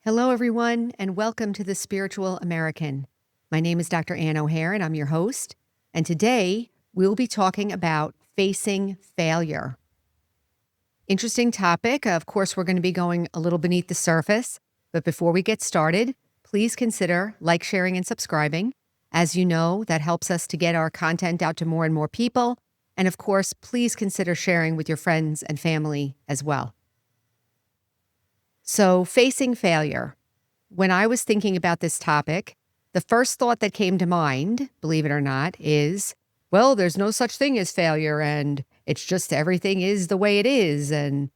Hello, everyone, and welcome to The Spiritual American. My name is Dr. Ann O'Hare, and I'm your host. And today, we'll be talking about facing failure. Interesting topic. Of course, we're going to be going a little beneath the surface. But before we get started, please consider like, sharing, and subscribing. As you know, that helps us to get our content out to more and more people. And of course, please consider sharing with your friends and family as well. So, facing failure. When I was thinking about this topic, the first thought that came to mind, believe it or not, is, well, there's no such thing as failure, and it's just everything is the way it is, and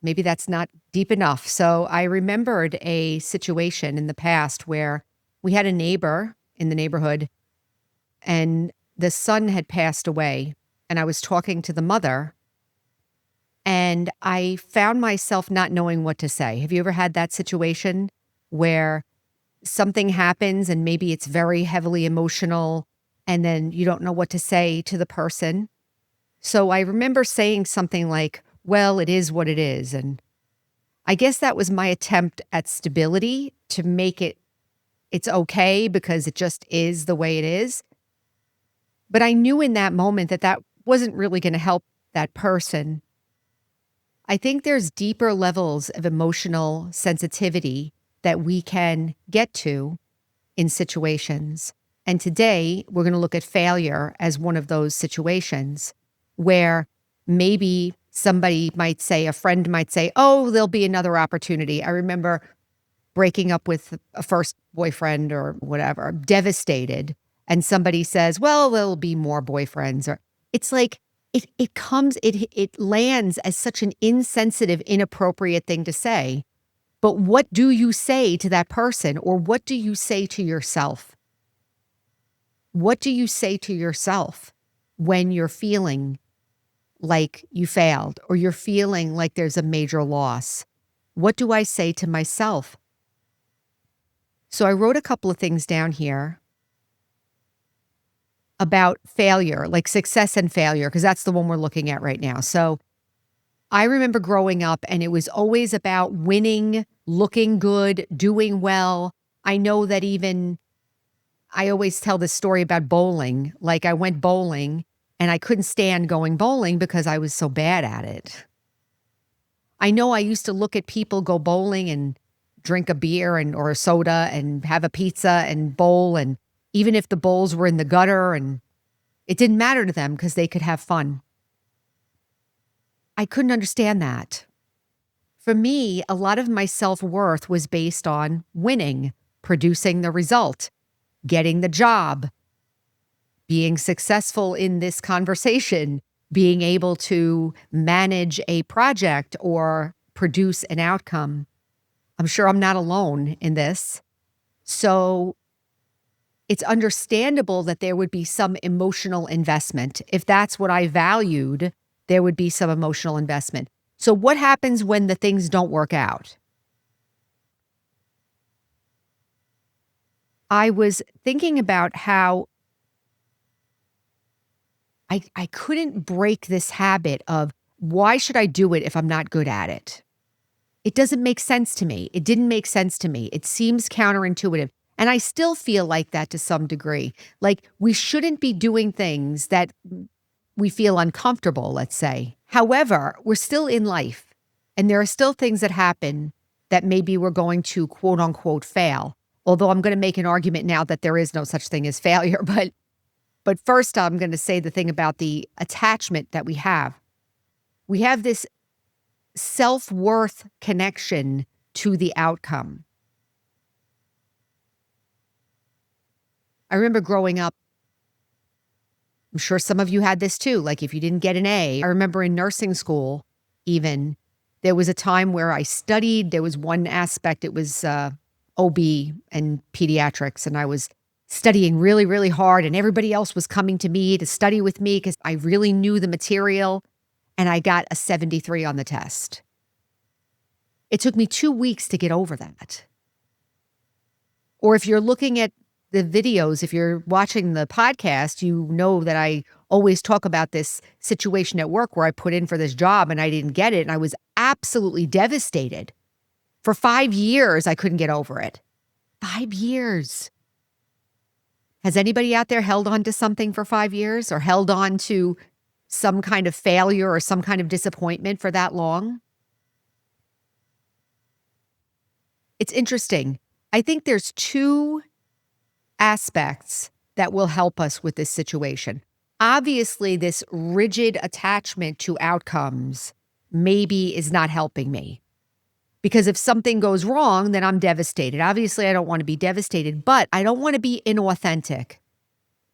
maybe that's not deep enough. So I remembered a situation in the past where we had a neighbor in the neighborhood, and the son had passed away, and I was talking to the mother, and I found myself not knowing what to say. Have you ever had that situation where something happens and maybe it's very heavily emotional and then you don't know what to say to the person? So I remember saying something like, well, it is what it is. And I guess that was my attempt at stability to make it's okay because it just is the way it is. But I knew in that moment that that wasn't really going to help that person. I think there's deeper levels of emotional sensitivity that we can get to in situations. And today, we're going to look at failure as one of those situations where maybe somebody might say, a friend might say, oh, there'll be another opportunity. I remember breaking up with a first boyfriend or whatever, devastated. And somebody says, well, there'll be more boyfriends. Or it's like, it lands as such an insensitive, inappropriate thing to say. But what do you say to that person? Or what do you say to yourself? What do you say to yourself when you're feeling like you failed or you're feeling like there's a major loss? What do I say to myself? So I wrote a couple of things down here about failure, like success and failure, because that's the one we're looking at right now. So I remember growing up and it was always about winning, looking good, doing well. I know that I always tell this story about bowling. Like I went bowling and I couldn't stand going bowling because I was so bad at it. I know I used to look at people go bowling and drink a beer or a soda and have a pizza and bowl, and even if the bowls were in the gutter, and it didn't matter to them because they could have fun. I couldn't understand that. For me, a lot of my self-worth was based on winning, producing the result, getting the job, being successful in this conversation, being able to manage a project or produce an outcome. I'm sure I'm not alone in this. So it's understandable that there would be some emotional investment. If that's what I valued, there would be some emotional investment. So what happens when the things don't work out? I was thinking about how I couldn't break this habit of, why should I do it if I'm not good at it? It doesn't make sense to me. It didn't make sense to me. It seems counterintuitive. And I still feel like that to some degree. Like we shouldn't be doing things that we feel uncomfortable, let's say. However, we're still in life, and there are still things that happen that maybe we're going to quote unquote fail. Although I'm going to make an argument now that there is no such thing as failure. But first, I'm going to say the thing about the attachment that we have. We have this self-worth connection to the outcome. I remember growing up, I'm sure some of you had this too, like if you didn't get an A. I remember in nursing school even, there was a time where I studied. There was one aspect, it was OB and pediatrics, and I was studying really, really hard, and everybody else was coming to me to study with me because I really knew the material, and I got a 73 on the test. It took me 2 weeks to get over that. Or if you're looking at the videos, if you're watching the podcast, you know that I always talk about this situation at work where I put in for this job and I didn't get it. And I was absolutely devastated. For 5 years, I couldn't get over it. 5 years. Has anybody out there held on to something for 5 years or held on to some kind of failure or some kind of disappointment for that long? It's interesting. I think there's 2 aspects that will help us with this situation. Obviously, this rigid attachment to outcomes maybe is not helping me. Because if something goes wrong, then I'm devastated. Obviously, I don't want to be devastated, but I don't want to be inauthentic.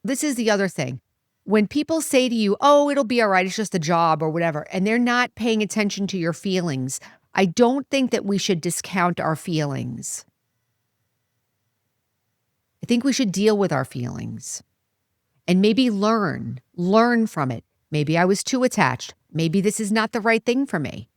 This is the other thing. When people say to you, oh, it'll be all right, it's just a job or whatever, and they're not paying attention to your feelings, I don't think that we should discount our feelings. I think we should deal with our feelings and maybe learn from it. Maybe I was too attached. Maybe this is not the right thing for me.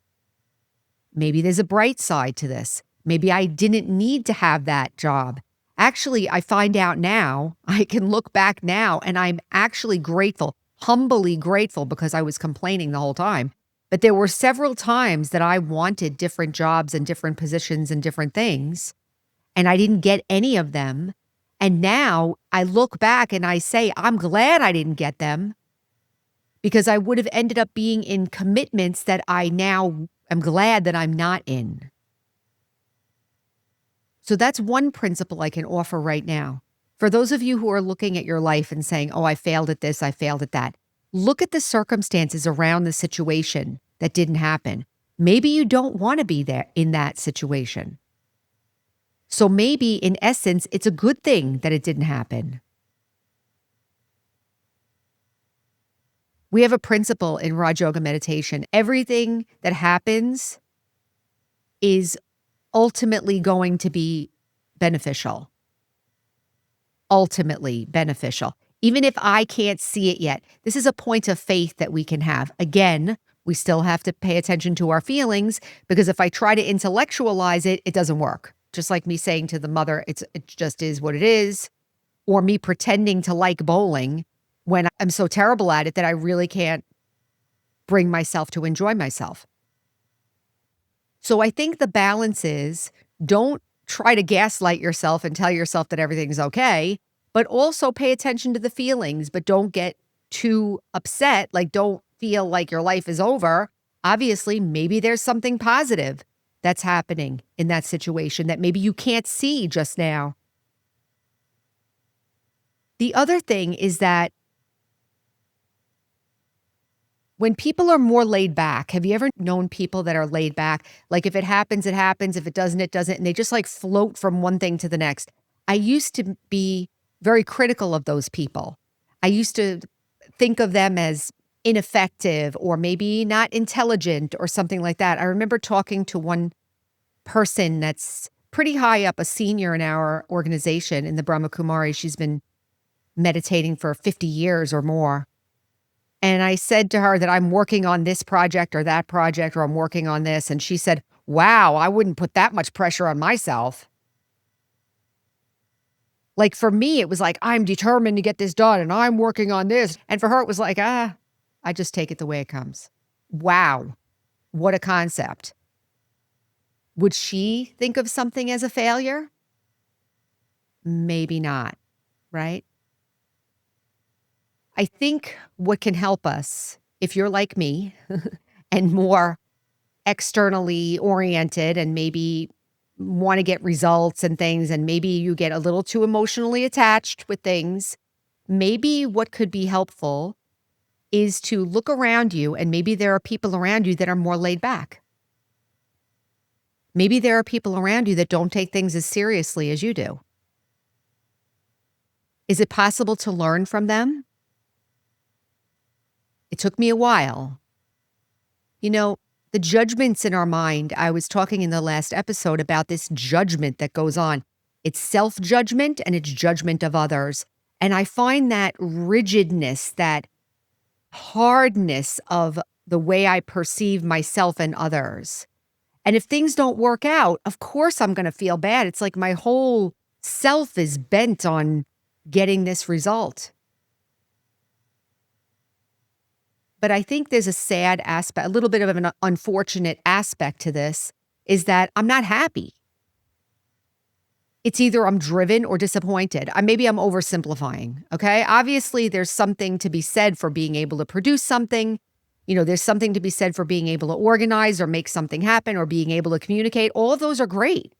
Maybe there's a bright side to this. Maybe I didn't need to have that job. Actually, I find out now, I can look back now and I'm actually grateful, humbly grateful because I was complaining the whole time. But there were several times that I wanted different jobs and different positions and different things, and I didn't get any of them. And now I look back and I say, I'm glad I didn't get them because I would have ended up being in commitments that I now am glad that I'm not in. So that's one principle I can offer right now. For those of you who are looking at your life and saying, oh, I failed at this, I failed at that. Look at the circumstances around the situation that didn't happen. Maybe you don't want to be there in that situation. So maybe in essence, it's a good thing that it didn't happen. We have a principle in Raj Yoga meditation. Everything that happens is ultimately going to be beneficial. Ultimately beneficial. Even if I can't see it yet, this is a point of faith that we can have. Again, we still have to pay attention to our feelings because if I try to intellectualize it, it doesn't work. Just like me saying to the mother, it just is what it is, or me pretending to like bowling when I'm so terrible at it that I really can't bring myself to enjoy myself. So I think the balance is don't try to gaslight yourself and tell yourself that everything's okay, but also pay attention to the feelings, but don't get too upset. Like don't feel like your life is over. Obviously, maybe there's something positive that's happening in that situation that maybe you can't see just now. The other thing is that when people are more laid back, have you ever known people that are laid back? Like if it happens, it happens. If it doesn't, it doesn't. And they just like float from one thing to the next. I used to be very critical of those people. I used to think of them as ineffective or maybe not intelligent or something like that. I remember talking to one person that's pretty high up, a senior in our organization in the Brahma Kumari. She's been meditating for 50 years or more. And I said to her that I'm working on this project or that project, or I'm working on this. And she said, wow, I wouldn't put that much pressure on myself. Like for me, it was like, I'm determined to get this done and I'm working on this. And for her, it was like, I just take it the way it comes. Wow. What a concept. Would she think of something as a failure? Maybe not, right? I think what can help us, if you're like me and more externally oriented and maybe want to get results and things, and maybe you get a little too emotionally attached with things, maybe what could be helpful is to look around you and maybe there are people around you that are more laid back. Maybe there are people around you that don't take things as seriously as you do. Is it possible to learn from them? It took me a while. You know, the judgments in our mind, I was talking in the last episode about this judgment that goes on. It's self-judgment and it's judgment of others. And I find that rigidness, that hardness of the way I perceive myself and others. And if things don't work out, of course I'm going to feel bad. It's like my whole self is bent on getting this result. But I think there's a sad aspect, a little bit of an unfortunate aspect to this, is that I'm not happy. It's either I'm driven or disappointed. Maybe I'm oversimplifying, okay? Obviously, there's something to be said for being able to produce something. There's something to be said for being able to organize or make something happen or being able to communicate. All of those are great.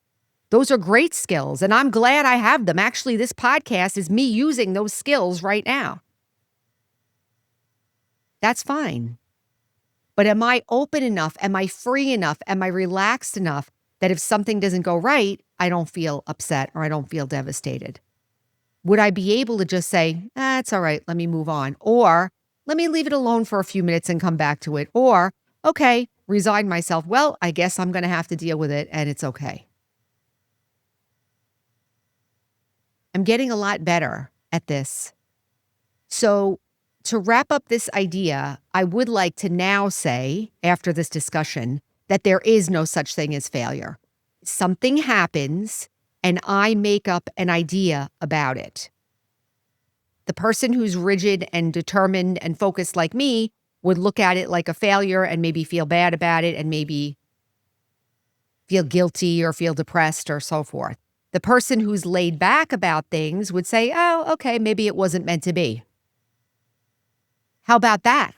Those are great skills, and I'm glad I have them. Actually, this podcast is me using those skills right now. That's fine. But am I open enough? Am I free enough? Am I relaxed enough that if something doesn't go right, I don't feel upset or I don't feel devastated? Would I be able to just say, it's all right, let me move on? Or let me leave it alone for a few minutes and come back to it? Or, okay, resign myself. Well, I guess I'm going to have to deal with it and it's okay. I'm getting a lot better at this. So to wrap up this idea, I would like to now say, after this discussion, that there is no such thing as failure. Something happens and I make up an idea about it. The person who's rigid and determined and focused like me would look at it like a failure and maybe feel bad about it and maybe feel guilty or feel depressed or so forth. The person who's laid back about things would say, oh, okay, maybe it wasn't meant to be. How about that?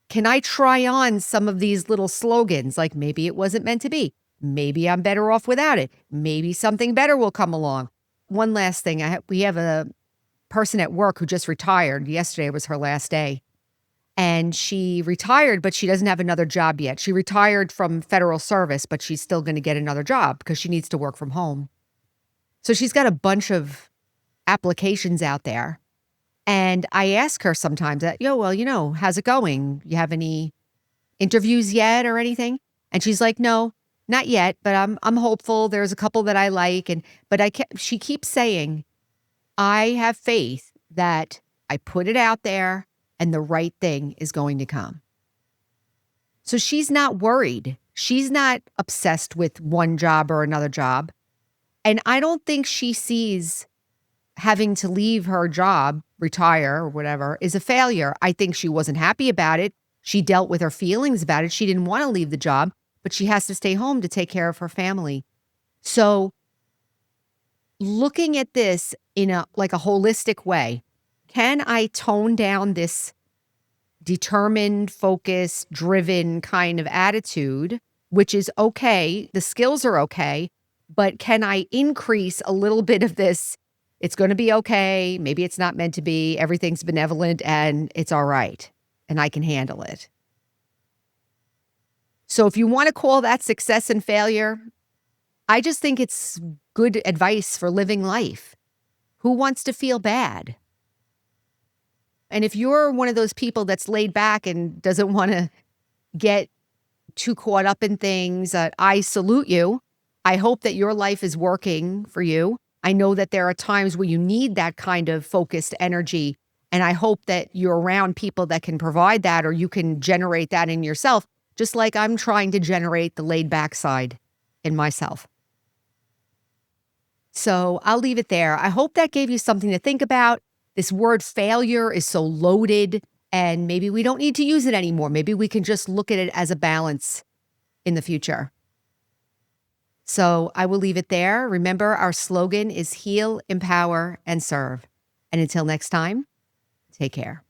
Can I try on some of these little slogans like maybe it wasn't meant to be? Maybe I'm better off without it. Maybe something better will come along. One last thing. We have a person at work who just retired. Yesterday was her last day. And she retired, but she doesn't have another job yet. She retired from federal service, but she's still going to get another job because she needs to work from home. So she's got a bunch of applications out there. And I ask her sometimes, how's it going? You have any interviews yet or anything? And she's like, no, not yet, but I'm hopeful. There's a couple that I like. She keeps saying, I have faith that I put it out there and the right thing is going to come. So she's not worried. She's not obsessed with one job or another job. And I don't think she sees having to leave her job, retire or whatever, is a failure. I think she wasn't happy about it. She dealt with her feelings about it. She didn't want to leave the job, but she has to stay home to take care of her family. So looking at this in a holistic way, can I tone down this determined, focused, driven kind of attitude, which is okay. The skills are okay, but can I increase a little bit of this? It's going to be okay. Maybe it's not meant to be. Everything's benevolent and it's all right. And I can handle it. So if you want to call that success and failure, I just think it's good advice for living life. Who wants to feel bad? And if you're one of those people that's laid back and doesn't want to get too caught up in things, I salute you. I hope that your life is working for you. I know that there are times where you need that kind of focused energy, and I hope that you're around people that can provide that or you can generate that in yourself, just like I'm trying to generate the laid back side in myself. So I'll leave it there. I hope that gave you something to think about. This word failure is so loaded, and maybe we don't need to use it anymore. Maybe we can just look at it as a balance in the future. So I will leave it there. Remember, our slogan is heal, empower, and serve. And until next time, take care.